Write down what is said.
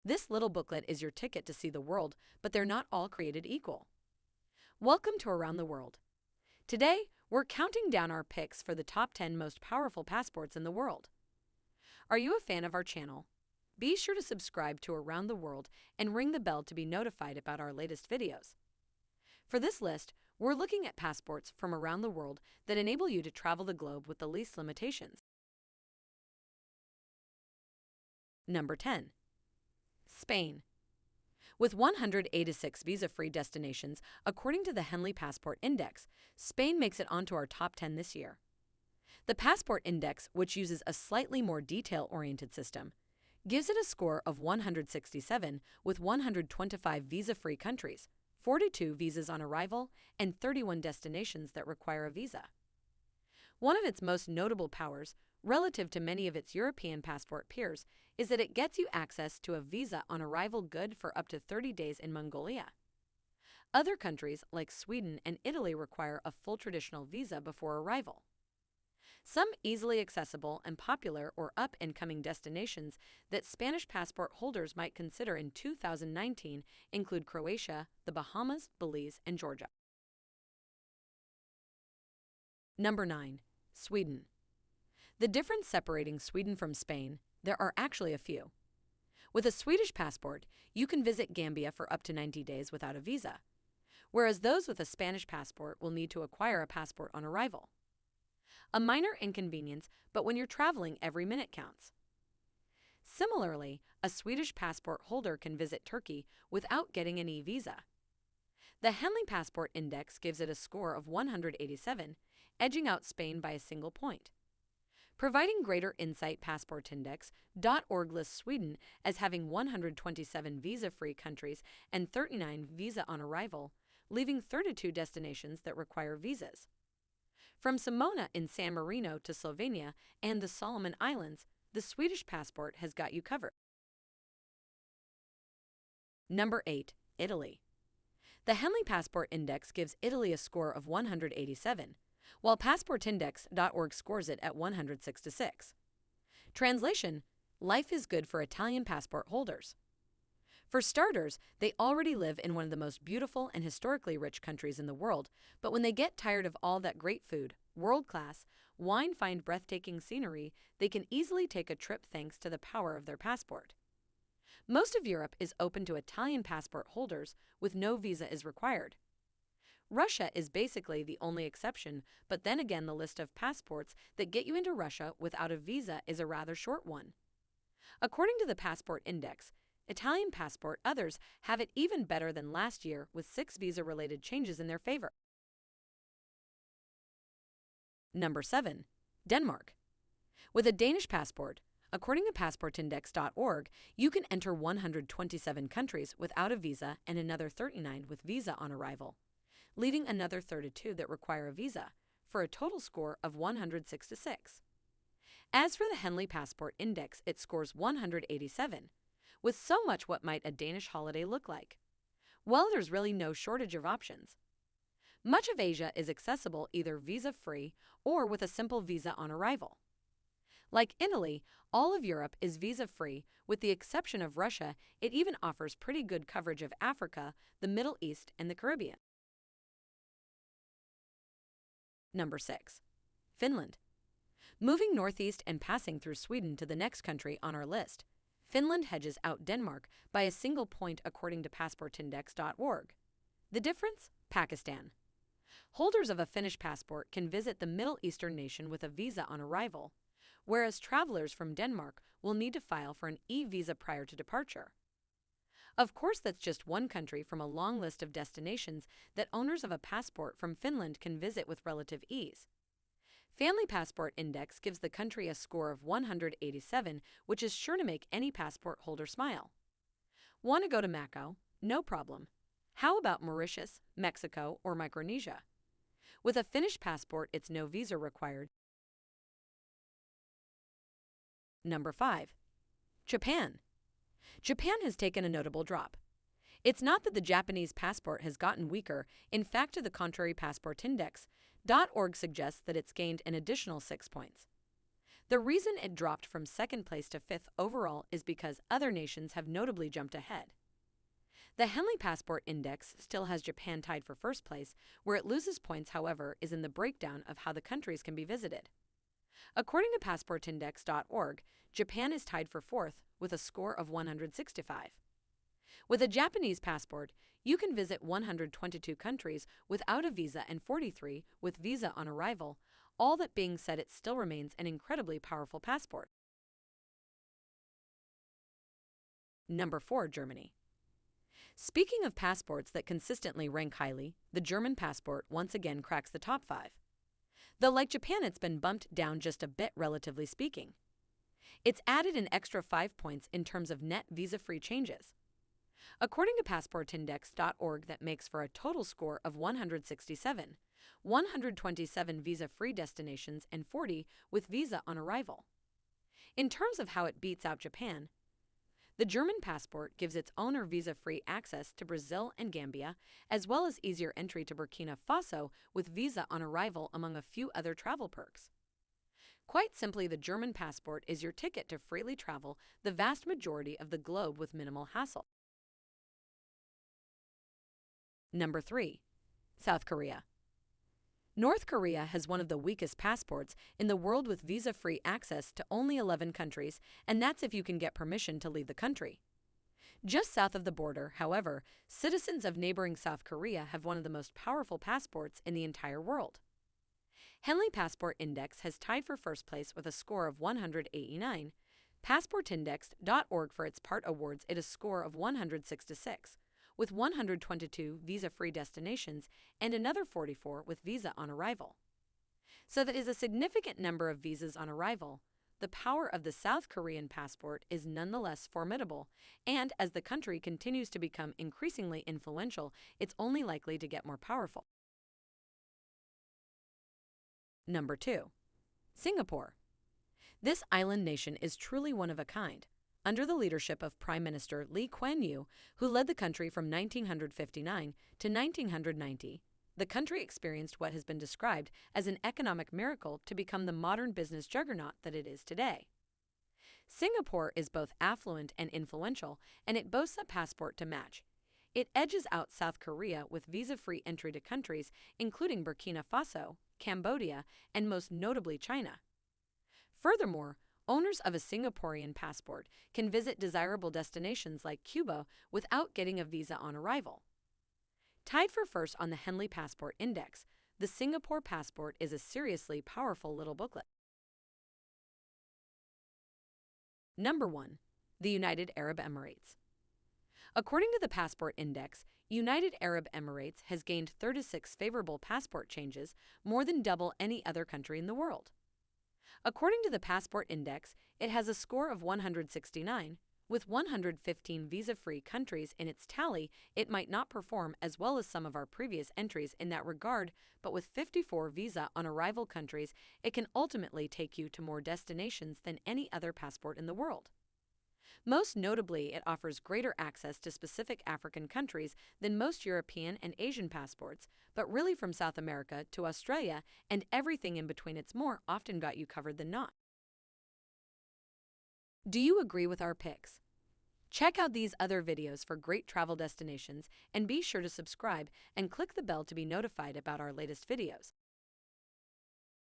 This little booklet is your ticket to see the world, but they're not all created equal. Welcome to Around the World. Today, we're counting down our picks for the top 10 most powerful passports in the world. Are you a fan of our channel? Be sure to subscribe to Around the World and ring the bell to be notified about our latest videos. For this list, we're looking at passports from around the world that enable you to travel the globe with the least limitations. Number 10. Spain. With 186 visa-free destinations, according to the Henley Passport Index, Spain makes it onto our top 10 this year. The Passport Index, which uses a slightly more detail-oriented system, gives it a score of 167 with 125 visa-free countries, 42 visas on arrival, and 31 destinations that require a visa. One of its most notable powers, relative to many of its European passport peers, is that it gets you access to a visa on arrival good for up to 30 days in Mongolia. Other countries, like Sweden and Italy, require a full traditional visa before arrival. Some easily accessible and popular or up-and-coming destinations that Spanish passport holders might consider in 2019 include Croatia, the Bahamas, Belize, and Georgia. Number 9. Sweden. The difference separating Sweden from Spain, there are actually a few. With a Swedish passport, you can visit Gambia for up to 90 days without a visa, whereas those with a Spanish passport will need to acquire a passport on arrival. A minor inconvenience, but when you're traveling, every minute counts. Similarly, a Swedish passport holder can visit Turkey without getting an e-visa. The Henley Passport Index gives it a score of 187, edging out Spain by a single point. Providing greater insight, passportindex.org lists Sweden as having 127 visa-free countries and 39 visa on arrival, leaving 32 destinations that require visas. From Simona in San Marino to Slovenia and the Solomon Islands, the Swedish passport has got you covered. Number 8. Italy. The Henley Passport Index gives Italy a score of 187, while passportindex.org scores it at 166. Translation: life is good for Italian passport holders. For starters, they already live in one of the most beautiful and historically rich countries in the world, but when they get tired of all that great food, world-class, wine, find breathtaking scenery, they can easily take a trip thanks to the power of their passport. Most of Europe is open to Italian passport holders, with no visa is required. Russia is basically the only exception, but then again the list of passports that get you into Russia without a visa is a rather short one. According to the Passport Index, Italian passport others have it even better than last year, with 6 visa-related changes in their favor. Number 7. Denmark. With a Danish passport, according to passportindex.org, you can enter 127 countries without a visa and another 39 with visa on arrival, leaving another 32 that require a visa, for a total score of 166. As for the Henley Passport Index, it scores 187. With so much, what might a Danish holiday look like? Well, there's really no shortage of options. Much of Asia is accessible either visa-free or with a simple visa on arrival. Like Italy, all of Europe is visa-free, with the exception of Russia. It even offers pretty good coverage of Africa, the Middle East, and the Caribbean. Number 6. Finland. Moving northeast and passing through Sweden to the next country on our list, Finland hedges out Denmark by a single point according to passportindex.org. The difference? Pakistan. Holders of a Finnish passport can visit the Middle Eastern nation with a visa on arrival, whereas travelers from Denmark will need to file for an e-visa prior to departure. Of course, that's just one country from a long list of destinations that owners of a passport from Finland can visit with relative ease. Family Passport Index gives the country a score of 187, which is sure to make any passport holder smile. Want to go to Macau? No problem. How about Mauritius, Mexico, or Micronesia? With a Finnish passport, it's no visa required. Number 5. Japan. Japan has taken a notable drop. It's not that the Japanese passport has gotten weaker. In fact, to the contrary, passportindex.org suggests that it's gained an additional 6 points. The reason it dropped from second place to fifth overall is because other nations have notably jumped ahead. The Henley Passport Index still has Japan tied for first place. Where it loses points, however, is in the breakdown of how the countries can be visited. According to passportindex.org, Japan is tied for fourth with a score of 165. With a Japanese passport, you can visit 122 countries without a visa and 43 with visa on arrival. All that being said, it still remains an incredibly powerful passport. Number 4, Germany. Speaking of passports that consistently rank highly, the German passport once again cracks the top 5. Though like Japan, it's been bumped down just a bit relatively speaking. It's added an extra 5 points in terms of net visa-free changes. According to passportindex.org, that makes for a total score of 167, 127 visa-free destinations and 40 with visa on arrival. In terms of how it beats out Japan, the German passport gives its owner visa-free access to Brazil and Gambia, as well as easier entry to Burkina Faso with visa on arrival, among a few other travel perks. Quite simply, the German passport is your ticket to freely travel the vast majority of the globe with minimal hassle. Number 3. South Korea. North Korea has one of the weakest passports in the world with visa-free access to only 11 countries, and that's if you can get permission to leave the country. Just south of the border, however, citizens of neighboring South Korea have one of the most powerful passports in the entire world. Henley Passport Index has tied for first place with a score of 189. Passportindex.org for its part awards it a score of 166. With 122 visa-free destinations and another 44 with visa on arrival. So that is a significant number of visas on arrival. The power of the South Korean passport is nonetheless formidable, and as the country continues to become increasingly influential, it's only likely to get more powerful. Number 2. Singapore. This island nation is truly one of a kind. Under the leadership of Prime Minister Lee Kuan Yew, who led the country from 1959 to 1990, the country experienced what has been described as an economic miracle to become the modern business juggernaut that it is today. Singapore is both affluent and influential, and it boasts a passport to match. It edges out South Korea with visa-free entry to countries including Burkina Faso, Cambodia, and most notably China. Furthermore, owners of a Singaporean passport can visit desirable destinations like Cuba without getting a visa on arrival. Tied for first on the Henley Passport Index, the Singapore passport is a seriously powerful little booklet. Number 1. The United Arab Emirates. According to the Passport Index, United Arab Emirates has gained 36 favorable passport changes, more than double any other country in the world. According to the Passport Index, it has a score of 169. With 115 visa-free countries in its tally, it might not perform as well as some of our previous entries in that regard, but with 54 visa-on-arrival countries, it can ultimately take you to more destinations than any other passport in the world. Most notably, it offers greater access to specific African countries than most European and Asian passports, but really from South America to Australia and everything in between, it's more often got you covered than not. Do you agree with our picks? Check out these other videos for great travel destinations and be sure to subscribe and click the bell to be notified about our latest videos.